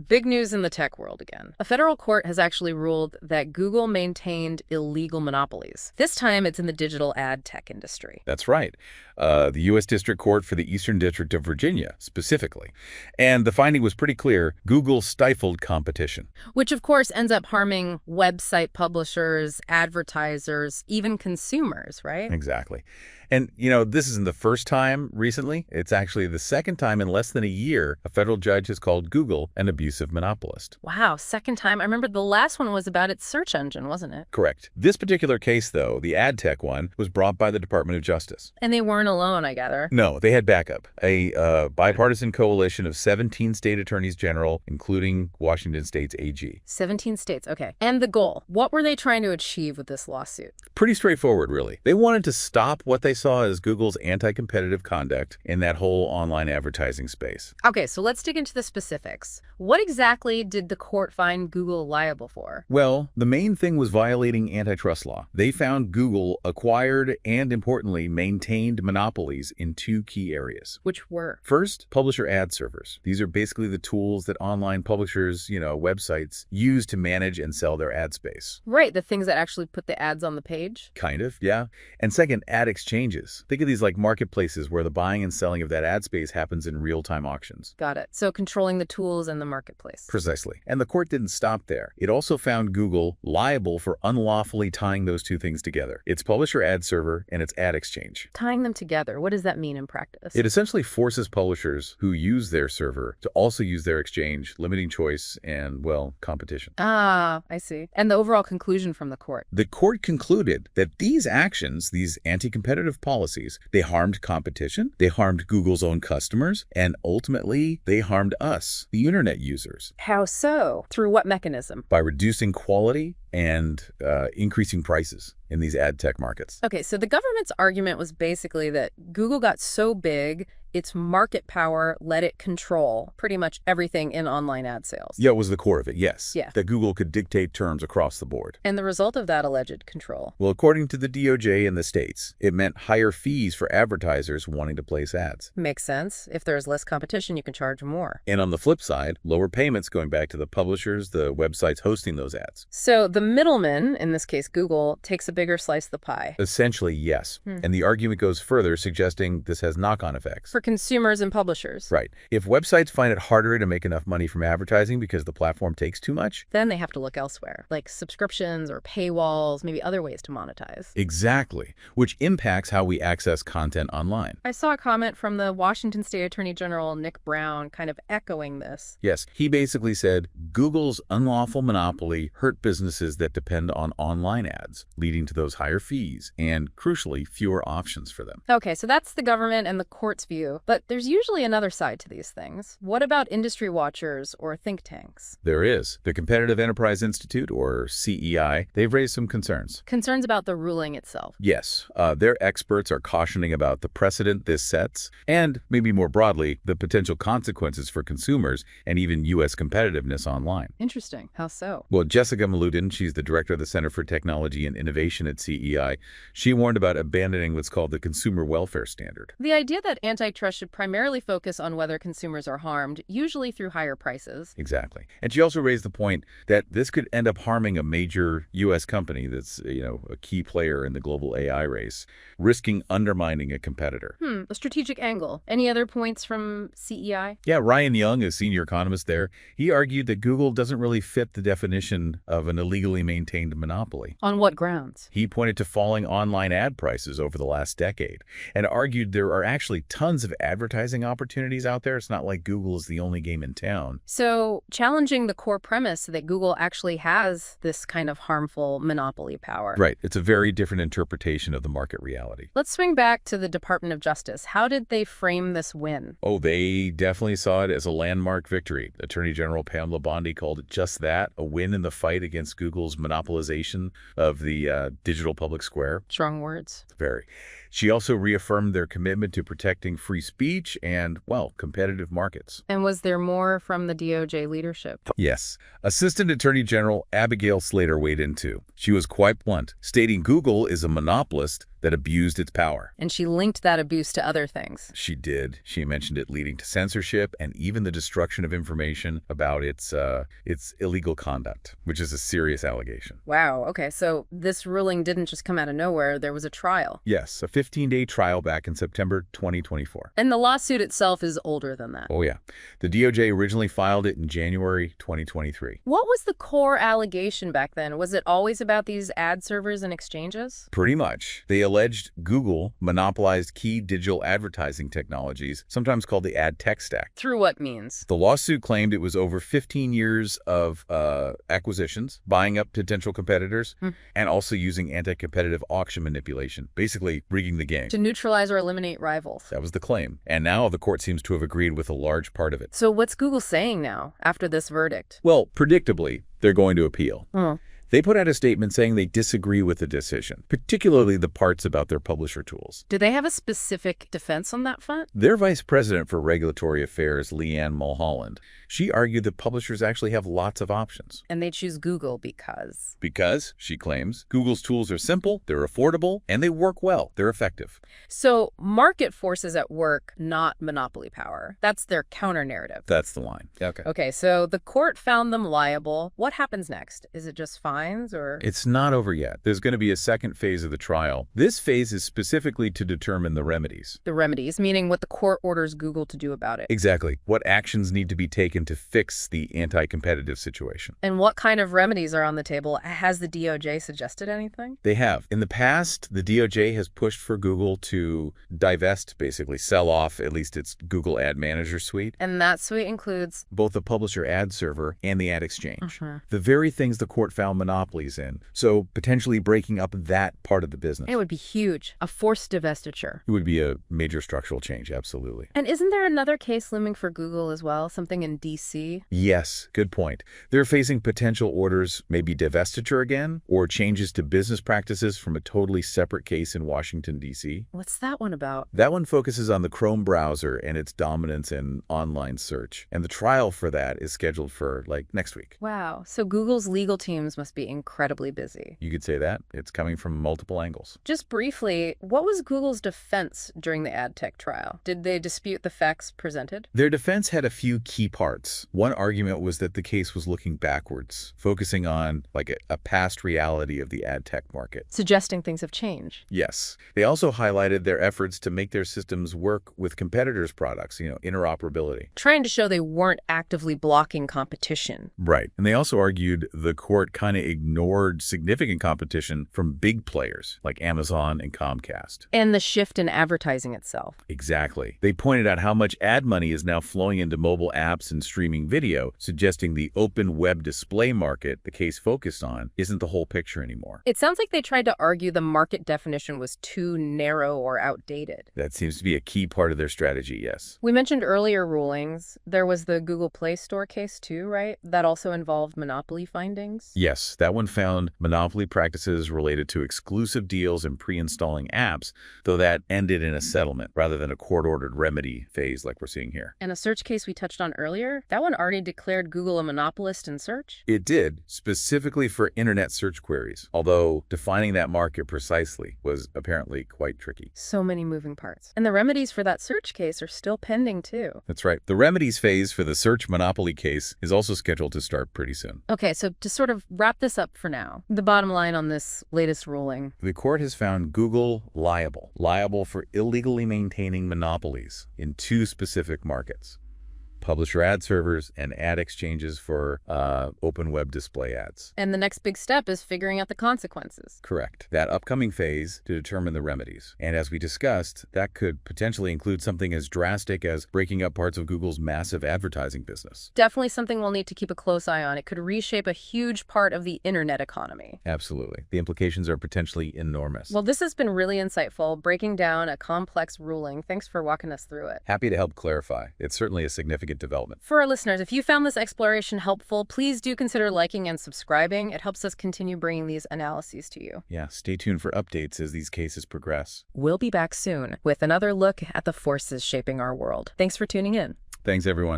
Big news in the tech world again. A federal court has actually ruled that Google maintained illegal monopolies. This time it's in the digital ad tech industry. That's right. The U.S. District Court for the Eastern District of Virginia, specifically. And the finding was pretty clear. Google stifled competition. Which, of course, ends up harming website publishers, advertisers, even consumers, right? Exactly. And, this isn't the first time recently. It's actually the second time in less than a year a federal judge has called Google an abusive monopolist. Wow, second time. I remember the last one was about its search engine, wasn't it? Correct. This particular case, though, the ad tech one, was brought by the Department of Justice. And they weren't alone, I gather. No, they had backup. A bipartisan coalition of 17 state attorneys general, including Washington State's AG. 17 states, okay. And the goal. What were they trying to achieve with this lawsuit? Pretty straightforward, really. They wanted to stop what they saw as Google's anti-competitive conduct in that whole online advertising space. Okay, so let's dig into the specifics. What exactly did the court find Google liable for? Well, the main thing was violating antitrust law. They found Google acquired and, importantly, maintained monopolies in two key areas. Which were? First, publisher ad servers. These are basically the tools that online publishers, websites, use to manage and sell their ad space. Right, the things that actually put the ads on the page? Kind of, yeah. And second, ad exchanges. Think of these like marketplaces where the buying and selling of that ad space happens in real-time auctions. Got it. So controlling the tools and the marketplace. Precisely. And the court didn't stop there. It also found Google liable for unlawfully tying those two things together. Its publisher ad server and its ad exchange. Tying them together, what does that mean in practice? It essentially forces publishers who use their server to also use their exchange, limiting choice and, competition. Ah, I see. And the overall conclusion from the court? The court concluded that these actions, these anti-competitive policies, they harmed competition, they harmed Google's own customers, and ultimately, they harmed us, the internet users. How so? Through what mechanism? By reducing quality and increasing prices in these ad tech markets. Okay, so the government's argument was basically that Google got so big, its market power let it control pretty much everything in online ad sales. Yeah, it was the core of it, yes. Yeah. That Google could dictate terms across the board. And the result of that alleged control? Well, according to the DOJ in the states, it meant higher fees for advertisers wanting to place ads. Makes sense. If there's less competition, you can charge more. And on the flip side, lower payments going back to the publishers, the websites hosting those ads. So the middleman, in this case Google, takes a bigger slice of the pie. Essentially, yes. And the argument goes further, suggesting this has knock-on effects. For consumers and publishers. Right. If websites find it harder to make enough money from advertising because the platform takes too much, then they have to look elsewhere, like subscriptions or paywalls, maybe other ways to monetize. Exactly, which impacts how we access content online. I saw a comment from the Washington State Attorney General, Nick Brown, kind of echoing this. Yes, he basically said Google's unlawful monopoly hurt businesses that depend on online ads, leading to those higher fees and, crucially, fewer options for them. Okay, so that's the government and the court's view, but there's usually another side to these things. What about industry watchers or think tanks? There is. The Competitive Enterprise Institute, or CEI, they've raised some concerns. Concerns about the ruling itself. Yes, their experts are cautioning about the precedent this sets and, maybe more broadly, the potential consequences for consumers and even U.S. competitiveness online. Interesting. How so? Well, Jessica Maludin, she's the director of the Center for Technology and Innovation at CEI. She warned about abandoning what's called the consumer welfare standard. The idea that antitrust should primarily focus on whether consumers are harmed, usually through higher prices. Exactly. And she also raised the point that this could end up harming a major U.S. company that's, a key player in the global AI race, risking undermining a competitor. A strategic angle. Any other points from CEI? Yeah, Ryan Young, a senior economist there, he argued that Google doesn't really fit the definition of an illegally maintained monopoly. On what grounds? He pointed to falling online ad prices over the last decade and argued there are actually tons of advertising opportunities out there. It's not like Google is the only game in town. So challenging the core premise that Google actually has this kind of harmful monopoly power. Right. It's a very different interpretation of the market reality. Let's swing back to the Department of Justice. How did they frame this win? Oh, they definitely saw it as a landmark victory. Attorney General Pamela Bondi called it just that, a win in the fight against Google's monopolization of the digital public square. Strong words. Very. She also reaffirmed their commitment to protecting free speech and, well, competitive markets. And was there more from the DOJ leadership? Yes. Assistant Attorney General Abigail Slater weighed in too. She was quite blunt, stating Google is a monopolist that abused its power. And she linked that abuse to other things. She did. She mentioned it leading to censorship and even the destruction of information about its illegal conduct, which is a serious allegation. Wow, okay, so this ruling didn't just come out of nowhere, there was a trial. Yes, a 15-day trial back in September 2024. And the lawsuit itself is older than that. Oh yeah. The DOJ originally filed it in January 2023. What was the core allegation back then? Was it always about these ad servers and exchanges? Pretty much. They alleged Google monopolized key digital advertising technologies, sometimes called the ad tech stack. Through what means? The lawsuit claimed it was over 15 years of acquisitions, buying up potential competitors, and also using anti-competitive auction manipulation, basically rigging the game. To neutralize or eliminate rivals. That was the claim. And now the court seems to have agreed with a large part of it. So what's Google saying now, after this verdict? Well, predictably, they're going to appeal. Hmm. They put out a statement saying they disagree with the decision, particularly the parts about their publisher tools. Do they have a specific defense on that front? Their vice president for regulatory affairs, Leanne Mulholland, she argued that publishers actually have lots of options. And they choose Google because? Because, she claims, Google's tools are simple, they're affordable, and they work well. They're effective. So market forces at work, not monopoly power. That's their counter-narrative. That's the line. Okay. Okay, so the court found them liable. What happens next? Is it just fines or? It's not over yet. There's going to be a second phase of the trial. This phase is specifically to determine the remedies. The remedies, meaning what the court orders Google to do about it. Exactly. What actions need to be taken to fix the anti-competitive situation. And what kind of remedies are on the table? Has the DOJ suggested anything? They have. In the past, the DOJ has pushed for Google to divest, basically sell off at least its Google Ad Manager suite. And that suite includes? Both the publisher ad server and the ad exchange. Mm-hmm. The very things the court found monopolies in. So potentially breaking up that part of the business. It would be huge. A forced divestiture. It would be a major structural change, absolutely. And isn't there another case looming for Google as well? Something in D.C.? Yes, good point. They're facing potential orders, maybe divestiture again, or changes to business practices from a totally separate case in Washington, D.C. What's that one about? That one focuses on the Chrome browser and its dominance in online search. And the trial for that is scheduled for, next week. Wow. So Google's legal teams must be incredibly busy. You could say that. It's coming from multiple angles. Just briefly, what was Google's defense during the ad tech trial? Did they dispute the facts presented? Their defense had a few key parts. One argument was that the case was looking backwards, focusing on a past reality of the ad tech market. Suggesting things have changed. Yes. They also highlighted their efforts to make their systems work with competitors' products, interoperability. Trying to show they weren't actively blocking competition. Right. And they also argued the court kind of ignored significant competition from big players like Amazon and Comcast. And the shift in advertising itself. Exactly. They pointed out how much ad money is now flowing into mobile apps and streaming video, suggesting the open web display market the case focused on isn't the whole picture anymore. It sounds like they tried to argue the market definition was too narrow or outdated. That seems to be a key part of their strategy, yes. We mentioned earlier rulings. There was the Google Play Store case too, right? That also involved monopoly findings? Yes, that one found monopoly practices related to exclusive deals and pre-installing apps, though that ended in a settlement rather than a court-ordered remedy phase like we're seeing here. And a search case we touched on earlier, that one already declared Google a monopolist in search? It did, specifically for internet search queries, although defining that market precisely was apparently quite tricky. So many moving parts. And the remedies for that search case are still pending too. That's right. The remedies phase for the search monopoly case is also scheduled to start pretty soon. Okay, so to sort of wrap this up for now, the bottom line on this latest ruling. The court has found Google liable for illegally maintaining monopolies in two specific markets: publisher ad servers and ad exchanges for open web display ads. And the next big step is figuring out the consequences. Correct. That upcoming phase to determine the remedies. And as we discussed, that could potentially include something as drastic as breaking up parts of Google's massive advertising business. Definitely something we'll need to keep a close eye on. It could reshape a huge part of the internet economy. Absolutely. The implications are potentially enormous. Well, this has been really insightful, breaking down a complex ruling. Thanks for walking us through it. Happy to help clarify. It's certainly a significant significant development. For our listeners, if you found this exploration helpful, please do consider liking and subscribing. It helps us continue bringing these analyses to you. Yeah, stay tuned for updates as these cases progress. We'll be back soon with another look at the forces shaping our world. Thanks for tuning in. Thanks, everyone.